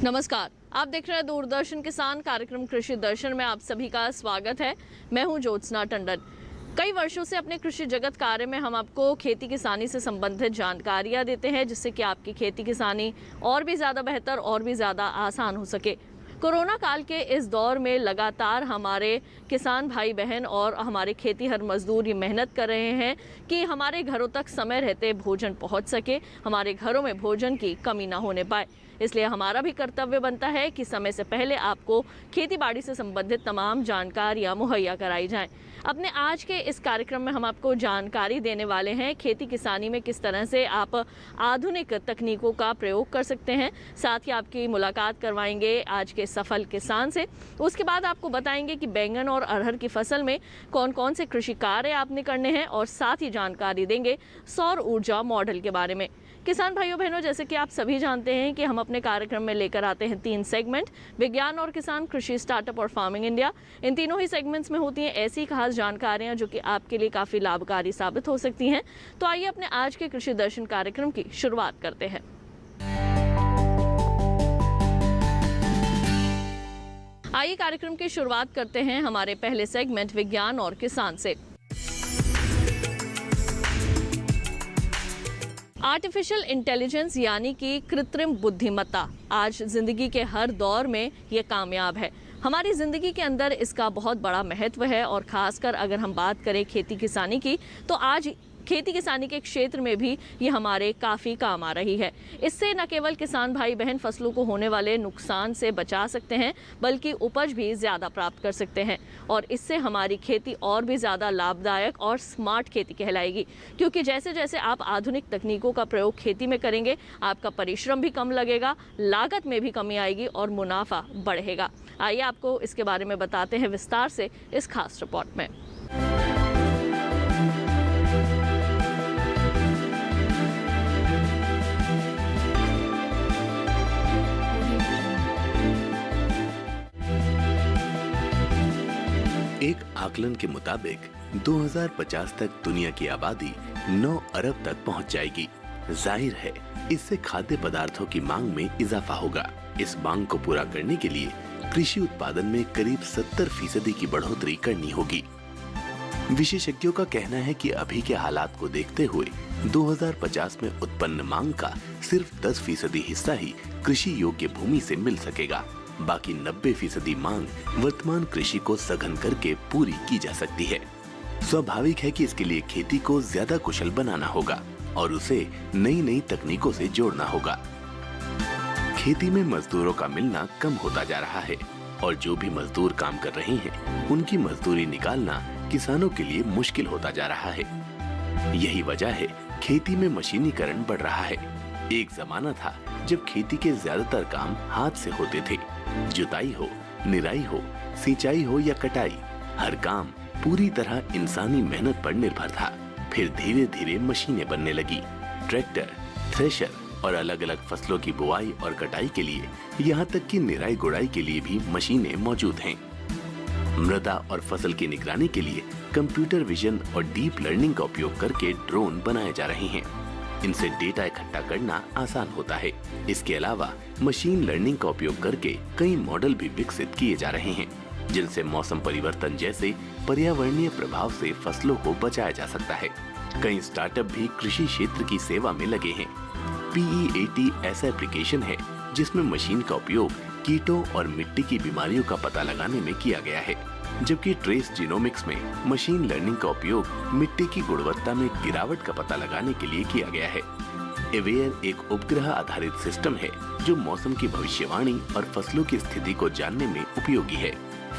नमस्कार, आप देख रहे हैं दूरदर्शन किसान कार्यक्रम कृषि दर्शन में आप सभी का स्वागत है। मैं हूं ज्योत्सना टंडन। कई वर्षों से अपने कृषि जगत कार्य में हम आपको खेती किसानी से संबंधित जानकारियां देते हैं, जिससे कि आपकी खेती किसानी और भी ज़्यादा बेहतर और भी ज़्यादा आसान हो सके। कोरोना काल के इस दौर में लगातार हमारे किसान भाई बहन और हमारे खेतीहर मजदूर ये मेहनत कर रहे हैं कि हमारे घरों तक समय रहते भोजन पहुंच सके, हमारे घरों में भोजन की कमी ना होने पाए। इसलिए हमारा भी कर्तव्य बनता है कि समय से पहले आपको खेती बाड़ी से संबंधित तमाम जानकारियां मुहैया कराई जाएं। अपने आज के इस कार्यक्रम में हम आपको जानकारी देने वाले हैं खेती किसानी में किस तरह से आप आधुनिक तकनीकों का प्रयोग कर सकते हैं। साथ ही आपकी मुलाकात करवाएंगे आज के सफल किसान से। उसके बाद आपको बताएंगे कि बैंगन और अरहर की फसल में कौन कौन से कृषि कार्य आपने करने हैं और साथ ही जानकारी देंगे सौर ऊर्जा मॉडल के बारे में। किसान भाइयों बहनों, जैसे कि आप सभी जानते हैं कि हम अपने कार्यक्रम में लेकर आते हैं 3 सेगमेंट, विज्ञान और किसान, कृषि, स्टार्टअप और फार्मिंग इंडिया। इन तीनों ही सेगमेंट्स में होती हैं ऐसी खास जानकारियां जो कि आपके लिए काफ़ी लाभकारी साबित हो सकती हैं। तो आइए अपने आज के कृषि दर्शन कार्यक्रम की शुरुआत करते हैं। आइए कार्यक्रम की शुरुआत करते हैं हमारे पहले सेगमेंट विज्ञान और किसान से। आर्टिफिशियल इंटेलिजेंस यानी कि कृत्रिम बुद्धिमत्ता आज जिंदगी के हर दौर में ये कामयाब है। हमारी ज़िंदगी के अंदर इसका बहुत बड़ा महत्व है और ख़ासकर अगर हम बात करें खेती किसानी की, तो आज खेती किसानी के क्षेत्र में भी ये हमारे काफ़ी काम आ रही है। इससे न केवल किसान भाई बहन फसलों को होने वाले नुकसान से बचा सकते हैं, बल्कि उपज भी ज़्यादा प्राप्त कर सकते हैं और इससे हमारी खेती और भी ज़्यादा लाभदायक और स्मार्ट खेती कहलाएगी। क्योंकि जैसे जैसे आप आधुनिक तकनीकों का प्रयोग खेती में करेंगे, आपका परिश्रम भी कम लगेगा, लागत में भी कमी आएगी और मुनाफा बढ़ेगा। आइए आपको इसके बारे में बताते हैं विस्तार से इस खास रिपोर्ट में। एक आकलन के मुताबिक 2050 तक दुनिया की आबादी 9 अरब तक पहुंच जाएगी। जाहिर है इससे खाद्य पदार्थों की मांग में इजाफा होगा। इस मांग को पूरा करने के लिए कृषि उत्पादन में करीब 70% की बढ़ोतरी करनी होगी। विशेषज्ञों का कहना है कि अभी के हालात को देखते हुए 2050 में उत्पन्न मांग का सिर्फ 10% हिस्सा ही कृषि योग्य भूमि से मिल सकेगा। बाकी 90% मांग वर्तमान कृषि को सघन करके पूरी की जा सकती है। स्वाभाविक है कि इसके लिए खेती को ज्यादा कुशल बनाना होगा और उसे नई नई तकनीकों से जोड़ना होगा। खेती में मजदूरों का मिलना कम होता जा रहा है और जो भी मजदूर काम कर रहे हैं, उनकी मजदूरी निकालना किसानों के लिए मुश्किल होता जा रहा है। यही वजह है खेती में मशीनीकरण बढ़ रहा है। एक जमाना था जब खेती के ज्यादातर काम हाथ से होते थे। जुताई हो, निराई हो, सिंचाई हो या कटाई, हर काम पूरी तरह इंसानी मेहनत पर निर्भर था। फिर धीरे धीरे मशीनें बनने लगी। ट्रैक्टर, थ्रेशर और अलग अलग फसलों की बुआई और कटाई के लिए, यहाँ तक कि निराई गुड़ाई के लिए भी मशीनें मौजूद हैं। मृदा और फसल की निगरानी के लिए कंप्यूटर विजन और डीप लर्निंग का उपयोग करके ड्रोन बनाए जा रहे हैं। इनसे डेटा इकट्ठा करना आसान होता है। इसके अलावा मशीन लर्निंग का उपयोग करके कई मॉडल भी विकसित किए जा रहे हैं, जिनसे मौसम परिवर्तन जैसे पर्यावरणीय प्रभाव से फसलों को बचाया जा सकता है। कई स्टार्टअप भी कृषि क्षेत्र की सेवा में लगे हैं। PEAT ऐसा एप्लीकेशन है जिसमें मशीन का उपयोग कीटों और मिट्टी की बीमारियों का पता लगाने में किया गया है, जबकि ट्रेस जीनोमिक्स में मशीन लर्निंग का उपयोग मिट्टी की गुणवत्ता में गिरावट का पता लगाने के लिए किया गया है। एवेयर एक उपग्रह आधारित सिस्टम है जो मौसम की भविष्यवाणी और फसलों की स्थिति को जानने में उपयोगी है।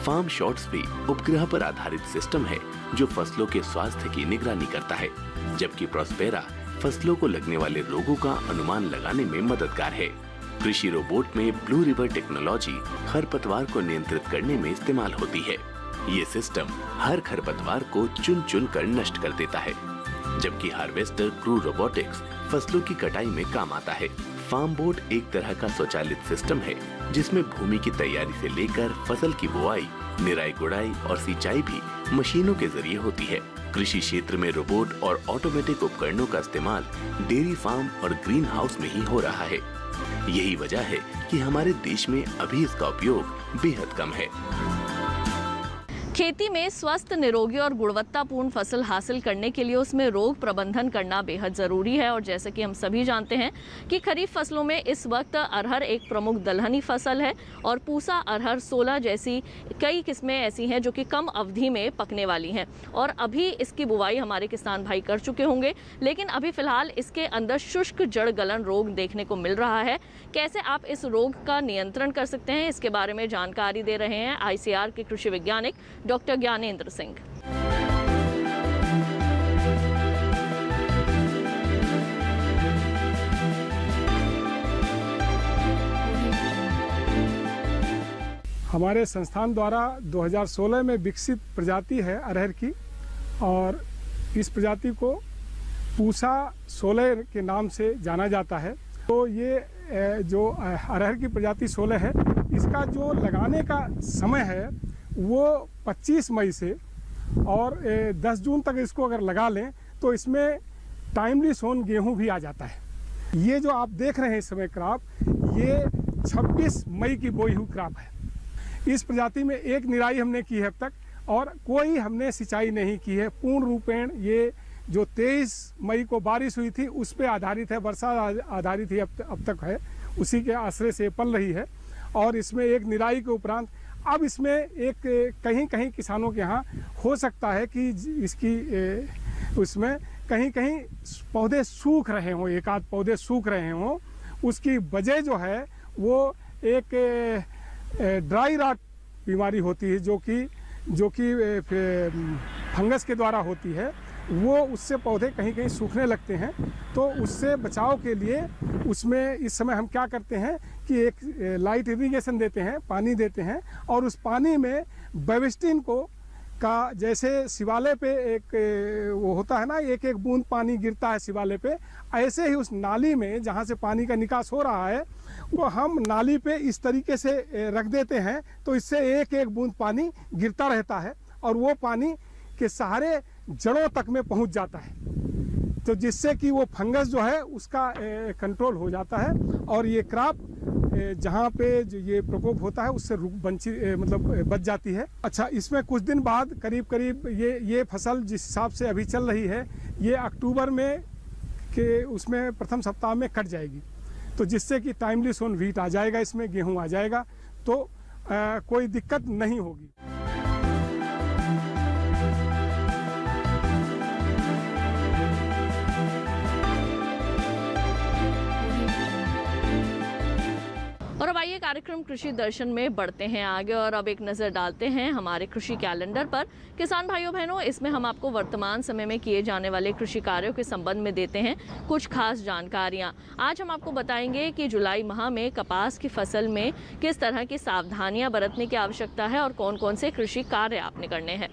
फार्म शॉट्स भी उपग्रह पर आधारित सिस्टम है जो फसलों के स्वास्थ्य की निगरानी करता है, जबकि प्रॉस्पेरा फसलों को लगने वाले रोगों का अनुमान लगाने में मददगार है। कृषि रोबोट में ब्लू रिवर टेक्नोलॉजी खरपतवार को नियंत्रित करने में इस्तेमाल होती है। ये सिस्टम हर खरपतवार को चुन चुन कर नष्ट कर देता है, जबकि हार्वेस्टर क्रू रोबोटिक्स फसलों की कटाई में काम आता है। फार्म बोट एक तरह का स्वचालित सिस्टम है जिसमें भूमि की तैयारी से लेकर फसल की बुआई, निराई गुड़ाई और सिंचाई भी मशीनों के जरिए होती है। कृषि क्षेत्र में रोबोट और ऑटोमेटिक उपकरणों का इस्तेमाल डेयरी फार्म और ग्रीन हाउस में ही हो रहा है। यही वजह है कि हमारे देश में अभी इसका उपयोग बेहद कम है। खेती में स्वस्थ, निरोगी और गुणवत्तापूर्ण फसल हासिल करने के लिए उसमें रोग प्रबंधन करना बेहद ज़रूरी है। और जैसे कि हम सभी जानते हैं कि खरीफ फसलों में इस वक्त अरहर एक प्रमुख दलहनी फसल है और पूसा, अरहर, 16 जैसी कई किस्में ऐसी हैं जो कि कम अवधि में पकने वाली हैं और अभी इसकी बुवाई हमारे किसान भाई कर चुके होंगे, लेकिन अभी फ़िलहाल इसके अंदर शुष्क जड़ गलन रोग देखने को मिल रहा है। कैसे आप इस रोग का नियंत्रण कर सकते हैं, इसके बारे में जानकारी दे रहे हैं ICAR के कृषि वैज्ञानिक डॉक्टर ज्ञानेंद्र सिंह। हमारे संस्थान द्वारा 2016 में विकसित प्रजाति है अरहर की और इस प्रजाति को पूसा 16 के नाम से जाना जाता है। तो ये जो अरहर की प्रजाति 16 है, इसका जो लगाने का समय है वो 25 मई से और 10 जून तक इसको अगर लगा लें तो इसमें टाइमली सोन गेहूं भी आ जाता है। ये जो आप देख रहे हैं इस समय क्रॉप, ये 26 मई की बोई हुई क्रॉप है। इस प्रजाति में एक निराई हमने की है अब तक और कोई हमने सिंचाई नहीं की है। पूर्ण रूपेण ये जो 23 मई को बारिश हुई थी उस पर आधारित है, वर्षा आधारित ही अब तक है, उसी के आश्रय से पल रही है। और इसमें एक निराई के उपरांत अब इसमें एक कहीं कहीं किसानों के यहाँ हो सकता है कि इसकी उसमें कहीं कहीं पौधे सूख रहे हों, एक आध पौधे सूख रहे हों। उसकी वजह जो है वो एक ड्राई रॉट बीमारी होती है जो कि फंगस के द्वारा होती है। वो उससे पौधे कहीं कहीं सूखने लगते हैं। तो उससे बचाव के लिए उसमें इस समय हम क्या करते हैं कि एक लाइट इरिगेशन देते हैं, पानी देते हैं और उस पानी में बेविस्टिन का जैसे शिवालय पे एक वो होता है ना, एक एक बूंद पानी गिरता है शिवालय पे, ऐसे ही उस नाली में जहाँ से पानी का निकास हो रहा है वो हम नाली पे इस तरीके से रख देते हैं। तो इससे एक एक बूंद पानी गिरता रहता है और वो पानी के सहारे जड़ों तक में पहुंच जाता है, तो जिससे कि वो फंगस जो है उसका कंट्रोल हो जाता है और ये क्रॉप जहाँ पे जो ये प्रकोप होता है उससे बच जाती है। अच्छा, इसमें कुछ दिन बाद करीब करीब ये फसल जिस हिसाब से अभी चल रही है ये अक्टूबर में के उसमें प्रथम सप्ताह में कट जाएगी, तो जिससे कि टाइमली सोन व्हीट आ जाएगा, इसमें गेहूँ आ जाएगा, तो कोई दिक्कत नहीं होगी। और अब आइए कार्यक्रम कृषि दर्शन में बढ़ते हैं आगे और अब एक नज़र डालते हैं हमारे कृषि कैलेंडर पर। किसान भाइयों बहनों, इसमें हम आपको वर्तमान समय में किए जाने वाले कृषि कार्यों के संबंध में देते हैं कुछ खास जानकारियां। आज हम आपको बताएंगे कि जुलाई माह में कपास की फसल में किस तरह की सावधानियां बरतने की आवश्यकता है और कौन कौन से कृषि कार्य आपने करने हैं।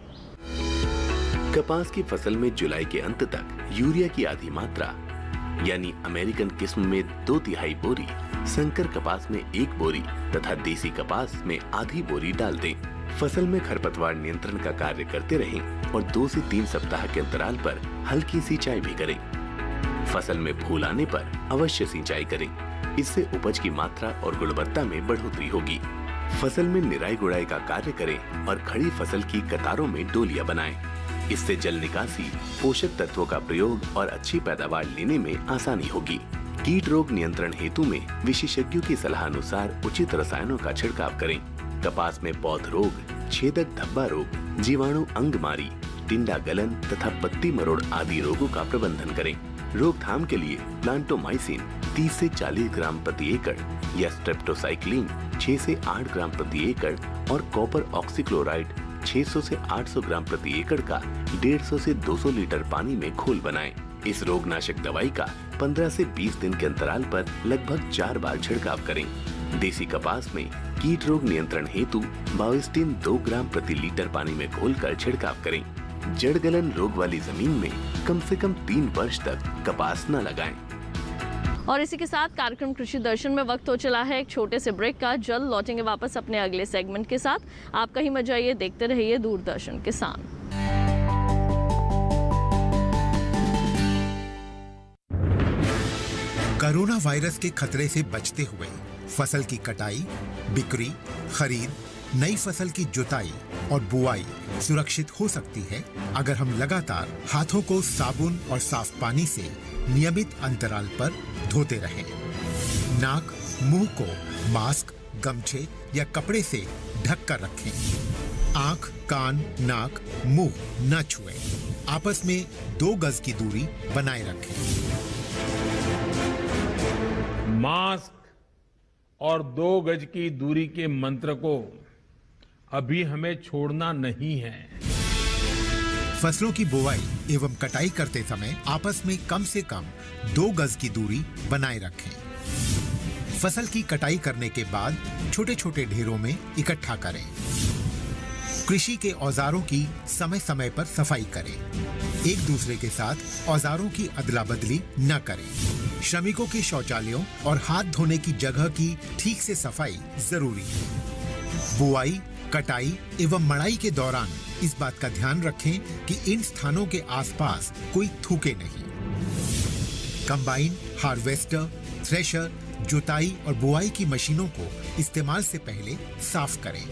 कपास की फसल में जुलाई के अंत तक यूरिया की आधी मात्रा यानी अमेरिकन किस्म में 2/3 बोरी, संकर कपास में 1 बोरी तथा देसी कपास में आधी बोरी डाल दें। फसल में खरपतवार नियंत्रण का कार्य करते रहें और 2 से 3 सप्ताह के अंतराल पर हल्की सिंचाई भी करें। फसल में फूल आने पर अवश्य सिंचाई करें, इससे उपज की मात्रा और गुणवत्ता में बढ़ोतरी होगी। फसल में निराई गुड़ाई का कार्य करें और खड़ी फसल की कतारों में डोलियां बनाएं। इससे जल निकासी, पोषक तत्वों का प्रयोग और अच्छी पैदावार लेने में आसानी होगी। कीट रोग नियंत्रण हेतु में विशेषज्ञों की सलाह अनुसार उचित रसायनों का छिड़काव करें। कपास में पौध रोग, छेदक धब्बा रोग, जीवाणु अंगमारी, टिंडा गलन तथा पत्ती मरोड़ आदि रोगों का प्रबंधन करें। रोकथाम के लिए प्लांटोमाइसिन 30 से 40 ग्राम प्रति एकड़ या स्ट्रेप्टोसाइक्लिन 6 से 8 ग्राम प्रति एकड़ और कॉपर ऑक्सीक्लोराइड 600 से 800 ग्राम प्रति एकड़ का 150 से 200 लीटर पानी में घोल बनाएं। इस रोगनाशक दवाई का 15 से 20 दिन के अंतराल पर लगभग 4 बार छिड़काव करें। देसी कपास में कीट रोग नियंत्रण हेतु बाविस्टिन 2 ग्राम प्रति लीटर पानी में घोलकर छिड़काव करें। जड़ गलन रोग वाली जमीन में कम से कम 3 वर्ष तक कपास न लगाएं। और इसी के साथ कार्यक्रम कृषि दर्शन में वक्त हो चला है एक छोटे से ब्रेक का। जल्द लौटेंगे वापस अपने अगले सेगमेंट के साथ। आप कहीं मत जाइए, देखते रहिए दूरदर्शन किसान। कोरोना वायरस के खतरे से बचते हुए फसल की कटाई, बिक्री, खरीद, नई फसल की जुताई और बुआई सुरक्षित हो सकती है अगर हम लगातार हाथों को साबुन और साफ पानी से नियमित अंतराल पर धोते रहें। नाक, मुंह को मास्क, गमछे या कपड़े से ढक कर रखें। आंख, कान, नाक, मुंह न छुएं। आपस में 2 गज की दूरी बनाए रखें। मास्क और 2 गज की दूरी के मंत्र को अभी हमें छोड़ना नहीं है। फसलों की बुवाई एवं कटाई करते समय आपस में कम से कम 2 गज की दूरी बनाए रखें। फसल की कटाई करने के बाद छोटे छोटे ढेरों में इकट्ठा करें। कृषि के औजारों की समय समय पर सफाई करें। एक दूसरे के साथ औजारों की अदला बदली न करें। श्रमिकों के शौचालयों और हाथ धोने की जगह की ठीक से सफाई जरूरी है। बुआई, कटाई एवं मड़ाई के दौरान इस बात का ध्यान रखें कि इन स्थानों के आसपास कोई थूके नहीं। कंबाइन, हार्वेस्टर, थ्रेशर, जुताई और बुआई की मशीनों को इस्तेमाल से पहले साफ करें।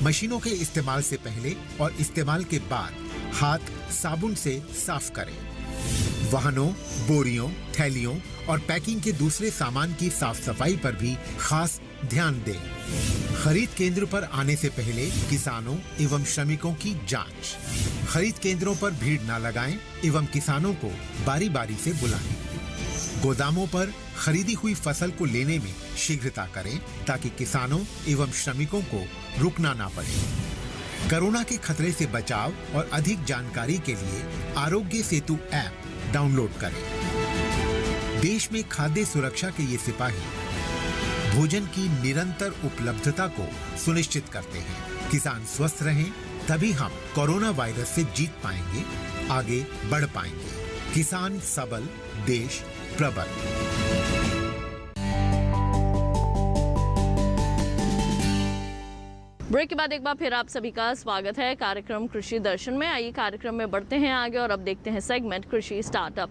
मशीनों के इस्तेमाल से पहले और इस्तेमाल के बाद हाथ साबुन से साफ करें। वाहनों, बोरियों, थैलियों और पैकिंग के दूसरे सामान की साफ सफाई पर भी खास ध्यान दें। खरीद केंद्र पर आने से पहले किसानों एवं श्रमिकों की जांच। खरीद केंद्रों पर भीड़ न लगाएं एवं किसानों को बारी बारी से बुलाएं। गोदामों पर खरीदी हुई फसल को लेने में शीघ्रता करें ताकि किसानों एवं श्रमिकों को रुकना ना पड़े। कोरोना के खतरे से बचाव और अधिक जानकारी के लिए आरोग्य सेतु ऐप डाउनलोड करें। देश में खाद्य सुरक्षा के ये सिपाही भोजन की निरंतर उपलब्धता को सुनिश्चित करते हैं। किसान स्वस्थ रहें तभी हम कोरोना वायरस से जीत पाएंगे, आगे बढ़ पाएंगे। किसान सबल, देश प्रबल। ब्रेक के बाद एक बार फिर आप सभी का स्वागत है कार्यक्रम कृषि दर्शन में। आइए कार्यक्रम में बढ़ते हैं आगे और अब देखते हैं सेगमेंट कृषि स्टार्टअप।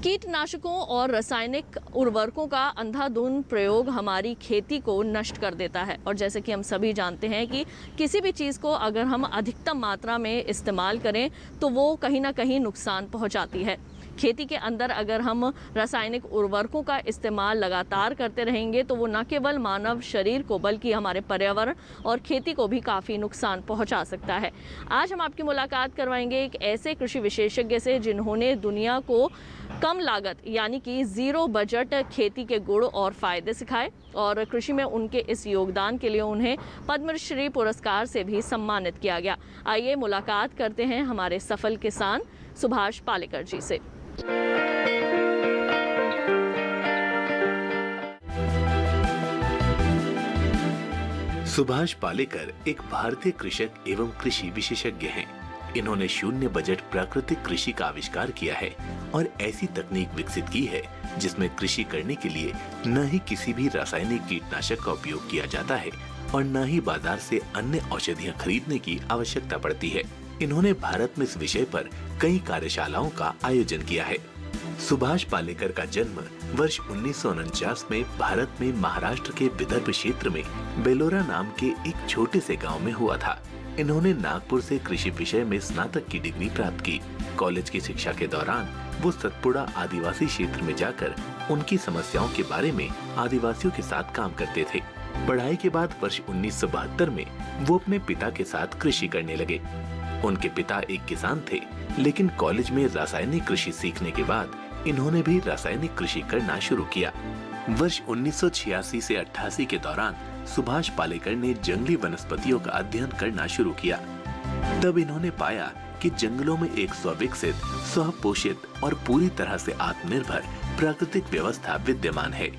कीटनाशकों और रासायनिक उर्वरकों का अंधाधुंध प्रयोग हमारी खेती को नष्ट कर देता है और जैसे कि हम सभी जानते हैं कि किसी भी चीज़ को अगर हम अधिकतम मात्रा में इस्तेमाल करें तो वो कहीं ना कहीं नुकसान पहुंचाती है। खेती के अंदर अगर हम रासायनिक उर्वरकों का इस्तेमाल लगातार करते रहेंगे तो वो न केवल मानव शरीर को बल्कि हमारे पर्यावरण और खेती को भी काफ़ी नुकसान पहुंचा सकता है। आज हम आपकी मुलाकात करवाएंगे एक ऐसे कृषि विशेषज्ञ से जिन्होंने दुनिया को कम लागत यानी कि 0 बजट खेती के गुण और फायदे सिखाए और कृषि में उनके इस योगदान के लिए उन्हें पद्मश्री पुरस्कार से भी सम्मानित किया गया। आइए मुलाकात करते हैं हमारे सफल किसान सुभाष पालेकर जी से। सुभाष पालेकर एक भारतीय कृषक एवं कृषि विशेषज्ञ हैं। इन्होंने शून्य बजट प्राकृतिक कृषि का आविष्कार किया है और ऐसी तकनीक विकसित की है जिसमें कृषि करने के लिए न ही किसी भी रासायनिक कीटनाशक का उपयोग किया जाता है और न ही बाजार से अन्य औषधियां खरीदने की आवश्यकता पड़ती है। इन्होंने भारत में इस विषय पर कई कार्यशालाओं का आयोजन किया है। सुभाष पालेकर का जन्म वर्ष 1949 में भारत में महाराष्ट्र के विदर्भ क्षेत्र में बेलोरा नाम के एक छोटे से गांव में हुआ था। इन्होंने नागपुर से कृषि विषय में स्नातक की डिग्री प्राप्त की। कॉलेज की शिक्षा के दौरान वो सतपुड़ा आदिवासी क्षेत्र में जाकर उनकी समस्याओं के बारे में आदिवासियों के साथ काम करते थे। पढ़ाई के बाद वर्ष 1972 में वो अपने पिता के साथ कृषि करने लगे। उनके पिता एक किसान थे, लेकिन कॉलेज में रासायनिक कृषि सीखने के बाद इन्होंने भी रासायनिक कृषि करना शुरू किया। वर्ष 1986 से 88 के दौरान सुभाष पालेकर ने जंगली वनस्पतियों का अध्ययन करना शुरू किया। तब इन्होंने पाया कि जंगलों में एक स्विकसित, स्वपोषित और पूरी तरह से आत्मनिर्भर प्राकृतिक व्यवस्था विद्यमान है।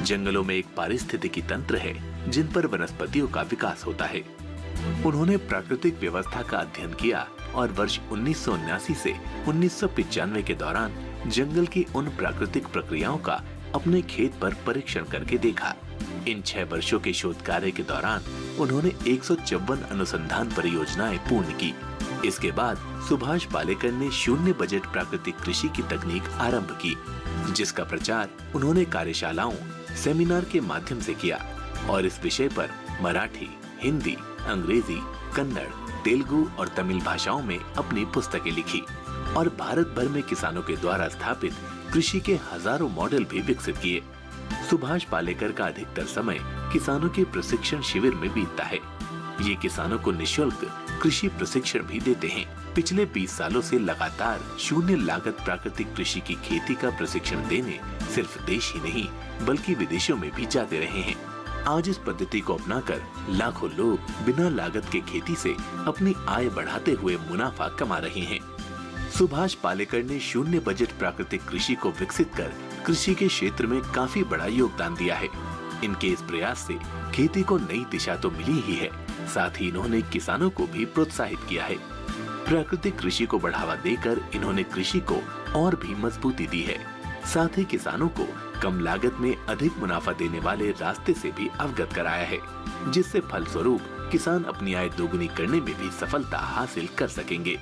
जंगलों में एक पारिस्थितिकी तंत्र है जिन पर वनस्पतियों का विकास होता है। उन्होंने प्राकृतिक व्यवस्था का अध्ययन किया और वर्ष 1979 से 1995 के दौरान जंगल की उन प्राकृतिक प्रक्रियाओं का अपने खेत पर परीक्षण करके देखा। इन 6 वर्षों के शोध कार्य के दौरान उन्होंने 154 अनुसंधान परियोजनाएं पूर्ण की। इसके बाद सुभाष पालेकर ने शून्य बजट प्राकृतिक कृषि की तकनीक आरंभ की, जिसका प्रचार उन्होंने कार्यशालाओं, सेमिनार के माध्यम से किया और इस विषय पर मराठी, हिंदी, अंग्रेजी, कन्नड़, तेलुगु और तमिल भाषाओं में अपनी पुस्तकें लिखी और भारत भर में किसानों के द्वारा स्थापित कृषि के हजारों मॉडल भी विकसित किए। सुभाष पालेकर का अधिकतर समय किसानों के प्रशिक्षण शिविर में बीतता है। ये किसानों को निःशुल्क कृषि प्रशिक्षण भी देते हैं। पिछले 20 सालों से लगातार शून्य लागत प्राकृतिक कृषि की खेती का प्रशिक्षण देने सिर्फ देश ही नहीं बल्कि विदेशों में भी जाते रहे हैं। आज इस पद्धति को अपनाकर लाखों लोग बिना लागत के खेती से अपनी आय बढ़ाते हुए मुनाफा कमा रहे हैं। सुभाष पालेकर ने शून्य बजट प्राकृतिक कृषि को विकसित कर कृषि के क्षेत्र में काफी बड़ा योगदान दिया है। इनके इस प्रयास से खेती को नई दिशा तो मिली ही है, साथ ही इन्होंने किसानों को भी प्रोत्साहित किया है। प्राकृतिक कृषि को बढ़ावा देकर इन्होंने कृषि को और भी मजबूती दी है। साथ ही किसानों को कम लागत में अधिक मुनाफा देने वाले रास्ते से भी अवगत कराया है, जिससे फलस्वरूप किसान अपनी आय दोगुनी करने में भी सफलता हासिल कर सकेंगे।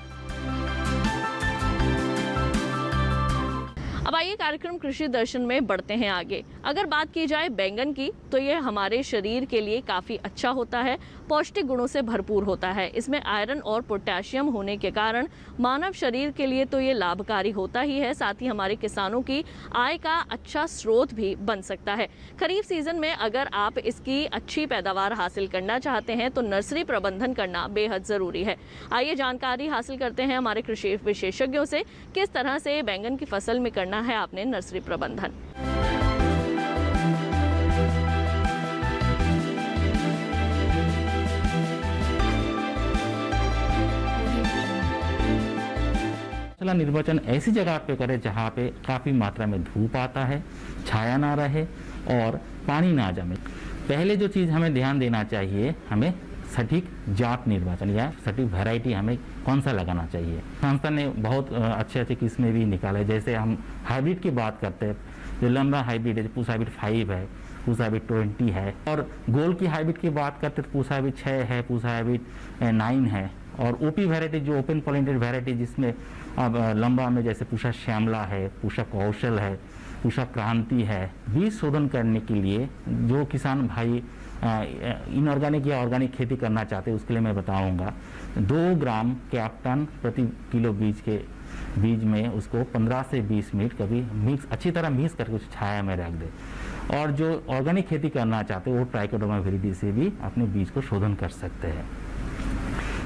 अब आइए कार्यक्रम कृषि दर्शन में बढ़ते हैं आगे। अगर बात की जाए बैंगन की तो ये हमारे शरीर के लिए काफ़ी अच्छा होता है, पौष्टिक गुणों से भरपूर होता है। इसमें आयरन और पोटेशियम होने के कारण मानव शरीर के लिए तो ये लाभकारी होता ही है, साथ ही हमारे किसानों की आय का अच्छा स्रोत भी बन सकता है। खरीफ सीजन में अगर आप इसकी अच्छी पैदावार हासिल करना चाहते हैं तो नर्सरी प्रबंधन करना बेहद ज़रूरी है। आइए जानकारी हासिल करते हैं हमारे कृषि विशेषज्ञों से, किस तरह से बैंगन की फसल में करना है आपने नर्सरी प्रबंधन। मसाला निर्वाचन ऐसी जगह पे करें जहाँ पे काफ़ी मात्रा में धूप आता है, छाया ना रहे और पानी ना जमे। पहले जो चीज़ हमें ध्यान देना चाहिए, हमें सटीक जात निर्वाचन या सटीक वैरायटी हमें कौन सा लगाना चाहिए। संस्था ने बहुत अच्छे किस्में भी निकाले, जैसे हम हाइब्रिड की बात करते हैं, जो लंबा हाइब्रिड है, पूसा हाइब्रिड 5 है, पूसा हाइब्रिड 20 है, और गोल की हाइब्रिड की बात करते हैं तो पूसा हाइब्रिड 6 है, पूसा हाइब्रिड 9 है, और ओपी वैरायटी जो ओपन पॉलिनेटेड वैरायटी जिसमें अब लंबा में जैसे पूसा श्यामला है, पूसा कौशल है, पूसा क्रांति है। बीज शोधन करने के लिए जो किसान भाई इनऑर्गेनिक या ऑर्गेनिक खेती करना चाहते हैं उसके लिए मैं बताऊंगा 2 ग्राम कैप्टन प्रति किलो बीज में उसको 15 से 20 मिनट कभी अच्छी तरह मिक्स करके उस छाया में रख दे। और जो ऑर्गेनिक खेती करना चाहते हैं वो ट्राइकोडर्मा विरिडी से भी अपने बीज को शोधन कर सकते हैं।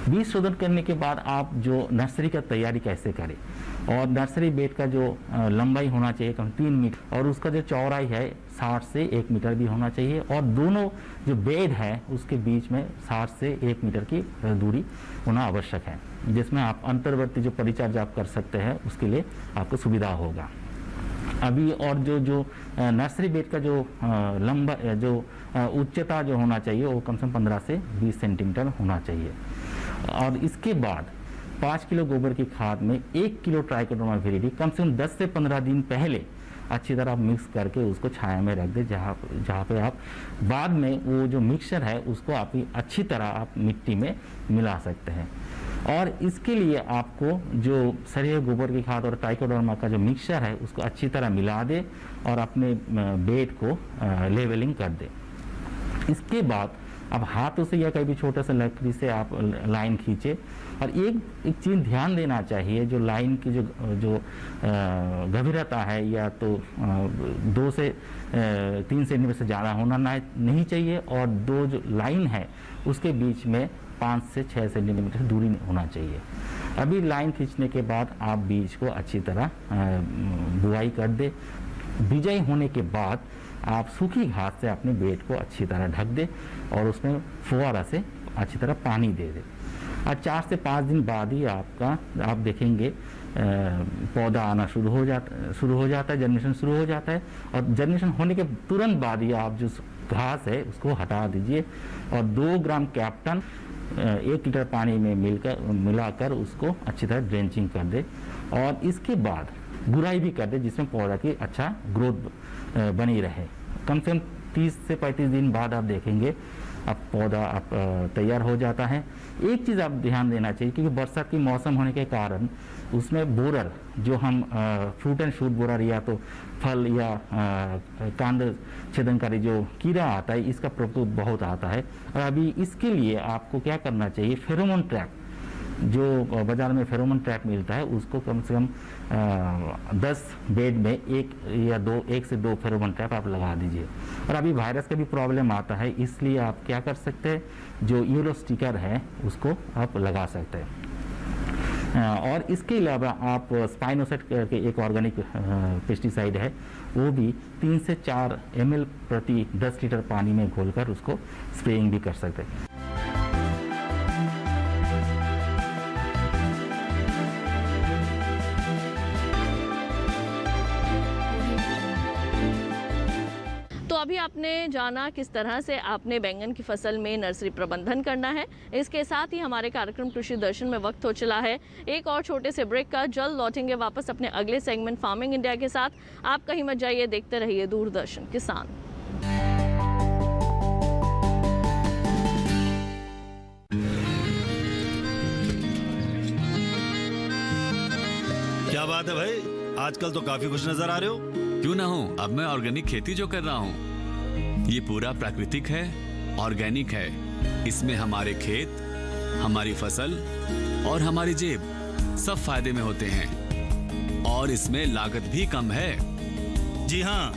बीज शोधन करने के बाद आप जो नर्सरी का तैयारी कैसे करें, और नर्सरी बेड का जो लंबाई होना चाहिए कम 3 मीटर और उसका जो चौड़ाई है 60 से 1 मीटर भी होना चाहिए, और दोनों जो बेड है उसके बीच में 60 से 1 मीटर की दूरी होना आवश्यक है, जिसमें आप अंतर्वर्ती जो परिचर्या आप कर सकते हैं उसके लिए आपको सुविधा होगा। अभी और जो नर्सरी बेड का जो लंबा जो उच्चता जो होना चाहिए वो कम से कम 15 से 20 सेंटीमीटर होना चाहिए। और इसके बाद 5 किलो गोबर की खाद में 1 किलो ट्राइकोडर्मा विरिडी कम से कम 10 से 15 दिन पहले अच्छी तरह आप मिक्स करके उसको छाया में रख दें, जहाँ पे आप बाद में वो जो मिक्सचर है उसको आप अच्छी तरह आप मिट्टी में मिला सकते हैं। और इसके लिए आपको जो सड़े गोबर की खाद और ट्राइकोडर्मा का जो मिक्सचर है उसको अच्छी तरह मिला दे और अपने बेड को लेवलिंग कर दे। इसके बाद अब हाथों से या कहीं भी छोटा सा लकड़ी से आप लाइन खींचे। और एक चीज़ ध्यान देना चाहिए, जो लाइन की जो गंभीरता है या तो 2 से 3 सेंटीमीटर से ज़्यादा होना नहीं चाहिए, और 2 जो लाइन है उसके बीच में 5 से 6 सेंटीमीटर दूरी होना चाहिए। अभी लाइन खींचने के बाद आप बीज को अच्छी तरह बुआई कर दे। बिजाई होने के बाद आप सूखी घास से अपने बेड को अच्छी तरह ढक दे और उसमें फुहारा से अच्छी तरह पानी दे दे। और 4 से 5 दिन बाद ही आप देखेंगे पौधा आना शुरू हो जाता है, जर्मिनेशन शुरू हो जाता है। और जर्मिनेशन होने के तुरंत बाद ही आप जो घास है उसको हटा दीजिए और 2 ग्राम कैप्टन 1 लीटर पानी में मिलाकर उसको अच्छी तरह ड्रेंचिंग कर दे। और इसके बाद गुड़ाई भी कर दे, जिसमें पौधा की अच्छा ग्रोथ बनी रहे। कम से कम 30 से 35 दिन बाद आप देखेंगे अब पौधा अब तैयार हो जाता है। एक चीज़ आप ध्यान देना चाहिए क्योंकि बरसात की मौसम होने के कारण उसमें बोरर जो हम फ्रूट एंड शूट बोरर या तो फल या कांड छेदनकारी जो कीड़ा आता है, इसका प्रकोप बहुत आता है। और अभी इसके लिए आपको क्या करना चाहिए, फेरोमोन ट्रैप जो बाजार में फेरोमोन ट्रैप मिलता है उसको कम से कम 10 बेड में एक से दो फेरोमोन ट्रैप आप लगा दीजिए। और अभी वायरस का भी प्रॉब्लम आता है, इसलिए आप क्या कर सकते हैं, जो येलो स्टिकर है उसको आप लगा सकते हैं। और इसके अलावा आप स्पाइनोसेट के एक ऑर्गेनिक पेस्टिसाइड है, वो भी 3 से 4 ml प्रति 10 लीटर पानी में घोलकर उसको स्प्रेइंग भी कर सकते हैं। तो अभी आपने जाना किस तरह से आपने बैंगन की फसल में नर्सरी प्रबंधन करना है। इसके साथ ही हमारे कार्यक्रम कृषि दर्शन में वक्त हो चला है एक और छोटे से ब्रेक का। जल्द लौटेंगे वापस अपने अगले सेगमेंट फार्मिंग इंडिया के साथ। आप कहीं मत जाइए, देखते रहिए दूरदर्शन किसान। क्या बात है भाई, आजकल तो काफी खुश नजर आ रहे हो। क्यों ना हो, अब मैं ऑर्गेनिक खेती जो कर रहा हूँ ये पूरा प्राकृतिक है, ऑर्गेनिक है। इसमें हमारे खेत, हमारी फसल और हमारी जेब सब फायदे में होते हैं और इसमें लागत भी कम है। जी हाँ,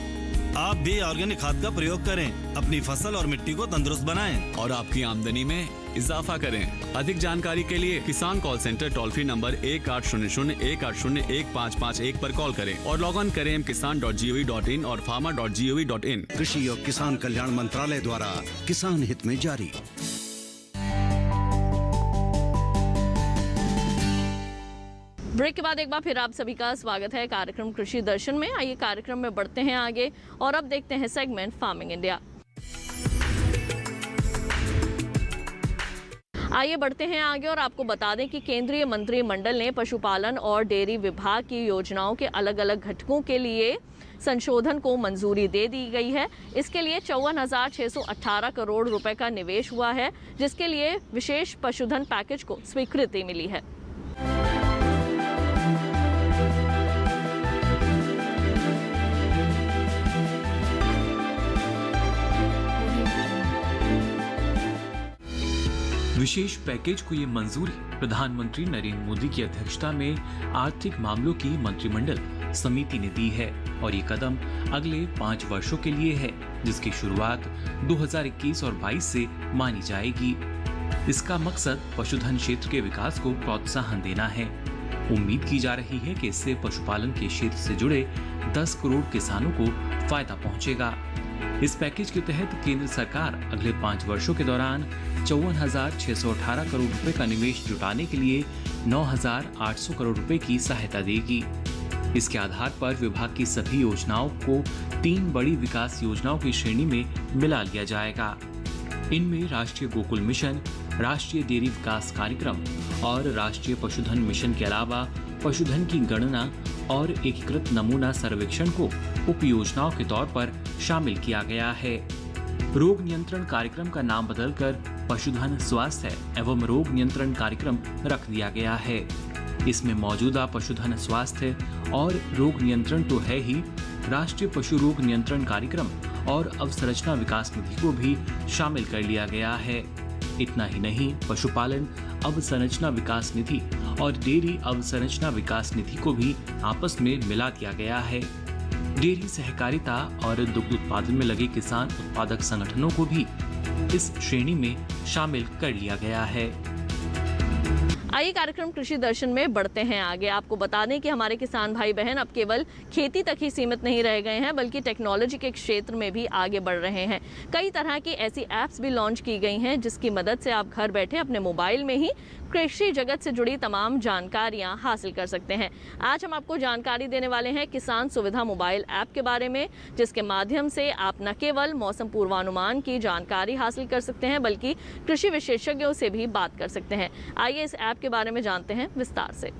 आप भी ऑर्गेनिक खाद का प्रयोग करें, अपनी फसल और मिट्टी को तंदुरुस्त बनाएं और आपकी आमदनी में इजाफा करें। अधिक जानकारी के लिए किसान call centre toll free number 1800-180-1551 पर कॉल करें और लॉग ऑन करें kisan.gov.in और farmer.gov.in। कृषि और किसान कल्याण मंत्रालय द्वारा किसान हित में जारी। ब्रेक के बाद एक बार फिर आप सभी का स्वागत है कार्यक्रम कृषि दर्शन में। आइए कार्यक्रम में बढ़ते हैं आगे और अब देखते हैं सेगमेंट फार्मिंग इंडिया। आइए बढ़ते हैं आगे और आपको बता दें कि केंद्रीय मंत्रिमंडल ने पशुपालन और डेयरी विभाग की योजनाओं के अलग अलग घटकों के लिए संशोधन को मंजूरी दे दी गई है। इसके लिए 54,618 करोड़ रुपए का निवेश हुआ है, जिसके लिए विशेष पशुधन पैकेज को स्वीकृति मिली है। विशेष पैकेज को ये मंजूरी प्रधानमंत्री नरेंद्र मोदी की अध्यक्षता में आर्थिक मामलों की मंत्रिमंडल समिति ने दी है और ये कदम अगले 5 वर्षों के लिए है, जिसकी शुरुआत 2021 और 22 से मानी जाएगी। इसका मकसद पशुधन क्षेत्र के विकास को प्रोत्साहन देना है। उम्मीद की जा रही है कि इससे पशुपालन के क्षेत्र से जुड़े 10 करोड़ किसानों को फायदा पहुंचेगा। इस पैकेज के तहत केंद्र सरकार अगले 5 वर्षों के दौरान 54,618 करोड़ रुपए का निवेश जुटाने के लिए 9,800 करोड़ रुपए की सहायता देगी। इसके आधार पर विभाग की सभी योजनाओं को 3 बड़ी विकास योजनाओं की श्रेणी में मिला लिया जाएगा। इनमें राष्ट्रीय गोकुल मिशन, राष्ट्रीय डेयरी विकास कार्यक्रम और राष्ट्रीय पशुधन मिशन के अलावा पशुधन की गणना और एकीकृत नमूना सर्वेक्षण को उप योजनाओं के तौर पर शामिल किया गया है। रोग नियंत्रण कार्यक्रम का नाम बदलकर पशुधन स्वास्थ्य एवं रोग नियंत्रण कार्यक्रम रख दिया गया है। इसमें मौजूदा पशुधन स्वास्थ्य और रोग नियंत्रण तो है ही, राष्ट्रीय पशु रोग नियंत्रण कार्यक्रम और अवसंरचना विकास निधि को भी शामिल कर लिया गया है। इतना ही नहीं, पशुपालन अवसंरचना विकास निधि और डेयरी अवसंरचना विकास निधि को भी आपस में मिला दिया गया है। डेयरी सहकारिता और दुग्ध उत्पादन में लगे किसान उत्पादक संगठनों को भी इस श्रेणी में शामिल कर लिया गया है। आइए कार्यक्रम कृषि दर्शन में बढ़ते हैं आगे। आपको बता दें कि हमारे किसान भाई बहन अब केवल खेती तक ही सीमित नहीं रह गए हैं, बल्कि टेक्नोलॉजी के क्षेत्र में भी आगे बढ़ रहे हैं। कई तरह की ऐसी ऐप्स भी लॉन्च की गई हैं, जिसकी मदद से आप घर बैठे अपने मोबाइल में ही कृषि जगत से जुड़ी तमाम जानकारियां हासिल कर सकते हैं। आज हम आपको जानकारी देने वाले हैं किसान सुविधा मोबाइल ऐप के बारे में, जिसके माध्यम से आप न केवल मौसम पूर्वानुमान की जानकारी हासिल कर सकते हैं, बल्कि कृषि विशेषज्ञों से भी बात कर सकते हैं। आइए इस ऐप के बारे में जानते हैं विस्तार से।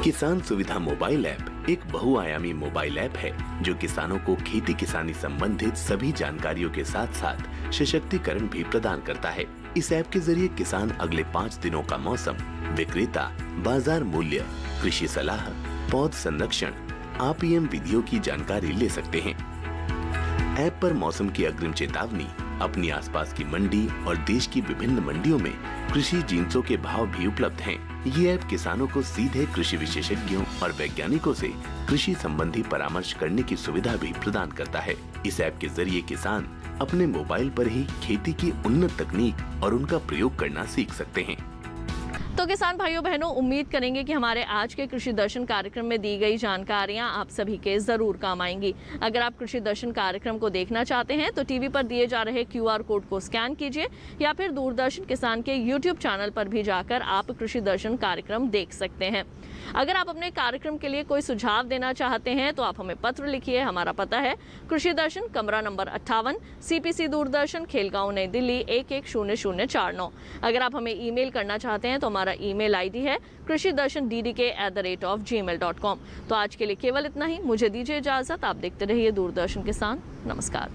किसान सुविधा मोबाइल ऐप एक बहुआयामी मोबाइल ऐप है जो किसानों को खेती किसानी संबंधित सभी जानकारियों के साथ साथ सशक्तिकरण भी प्रदान करता है। इस ऐप के जरिए किसान अगले 5 दिनों का मौसम, विक्रेता, बाजार मूल्य, कृषि सलाह, पौध संरक्षण, आरपीएम विधियों की जानकारी ले सकते हैं। ऐप पर मौसम की अग्रिम चेतावनी, अपनी आसपास की मंडी और देश की विभिन्न मंडियों में कृषि जिंसों के भाव भी उपलब्ध हैं। ये ऐप किसानों को सीधे कृषि विशेषज्ञों और वैज्ञानिकों से कृषि संबंधी परामर्श करने की सुविधा भी प्रदान करता है। इस ऐप के जरिए किसान अपने मोबाइल पर ही खेती की उन्नत तकनीक और उनका प्रयोग करना सीख सकते हैं। तो किसान भाइयों बहनों, उम्मीद करेंगे कि हमारे आज के कृषि दर्शन कार्यक्रम में दी गई जानकारियां आप सभी के जरूर काम आएंगी। अगर आप कृषि दर्शन कार्यक्रम को देखना चाहते हैं तो टीवी पर दिए जा रहे QR कोड को स्कैन कीजिए या फिर दूरदर्शन किसान के YouTube चैनल पर भी जाकर आप कृषि दर्शन कार्यक्रम देख सकते हैं। अगर आप अपने कार्यक्रम के लिए कोई सुझाव देना चाहते हैं तो आप हमें पत्र लिखिए। हमारा पता है कृषि दर्शन, कमरा नंबर 58, CPC दूरदर्शन, खेलगांव, नई दिल्ली 110049। अगर आप हमें ईमेल करना चाहते हैं तो हमारा ईमेल आईडी है krishidarshandddk@gmail.com। तो आज के लिए केवल इतना ही। मुझे दीजिए इजाजत। आप देखते रहिए दूरदर्शन किसान। नमस्कार।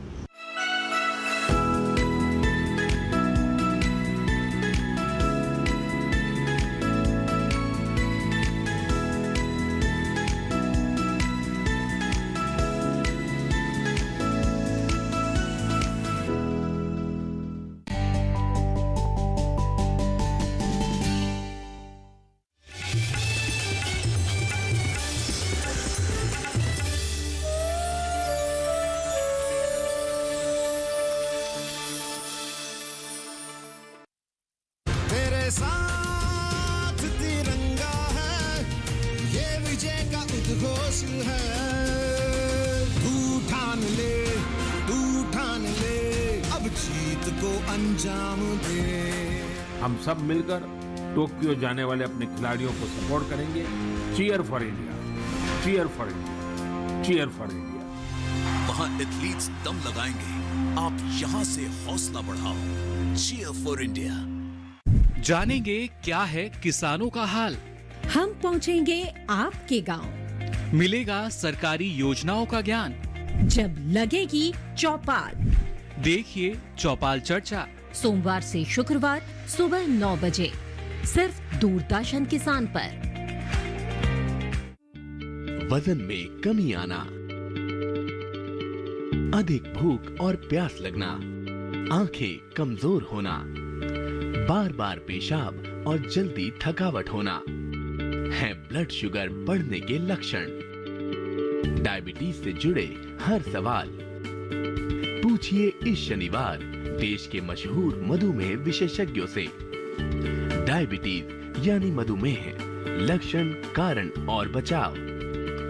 साथ तिरंगा है, ये विजय का उद्घोष है। तू ठान ले, अब जीत को अंजाम दे। हम सब मिलकर टोक्यो जाने वाले अपने खिलाड़ियों को सपोर्ट करेंगे। Cheer for India, cheer for India, cheer for India. वहाँ एथलीट्स दम लगाएंगे, आप यहाँ से हौसला बढ़ाओ। Cheer for India. जानेंगे क्या है किसानों का हाल। हम पहुंचेंगे आपके गांव। मिलेगा सरकारी योजनाओं का ज्ञान। जब लगेगी चौपाल, देखिए चौपाल चर्चा, सोमवार से शुक्रवार सुबह 9 बजे सिर्फ दूरदर्शन किसान पर। वजन में कमी आना, अधिक भूख और प्यास लगना, आंखें कमजोर होना, बार बार पेशाब और जल्दी थकावट होना है ब्लड शुगर बढ़ने के लक्षण। डायबिटीज से जुड़े हर सवाल पूछिए इस शनिवार देश के मशहूर मधुमेह विशेषज्ञों से। डायबिटीज यानी मधुमेह, लक्षण, कारण और बचाव।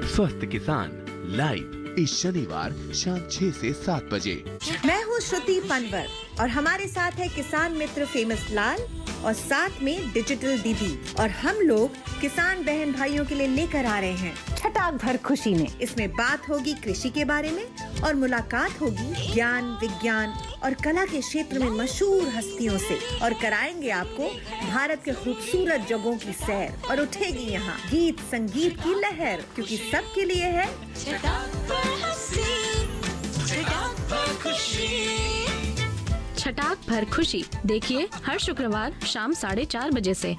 स्वस्थ किसान लाइव इस शनिवार शाम 6 से 7 बजे। मैं हूँ श्रुति पनवर और हमारे साथ है किसान मित्र फेमस लाल और साथ में डिजिटल दीदी, और हम लोग किसान बहन भाइयों के लिए लेकर आ रहे हैं छटाक भर खुशी में। इसमें बात होगी कृषि के बारे में और मुलाकात होगी ज्ञान, विज्ञान और कला के क्षेत्र में मशहूर हस्तियों से, और कराएंगे आपको भारत के खूबसूरत जगहों की सैर, और उठेगी यहाँ गीत संगीत की लहर, क्योंकि सबके लिए है छटाक भर खुशी। देखिए हर शुक्रवार शाम 4:30 बजे से।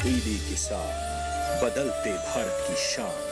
डीडी किसान, बदलते भारत की शान।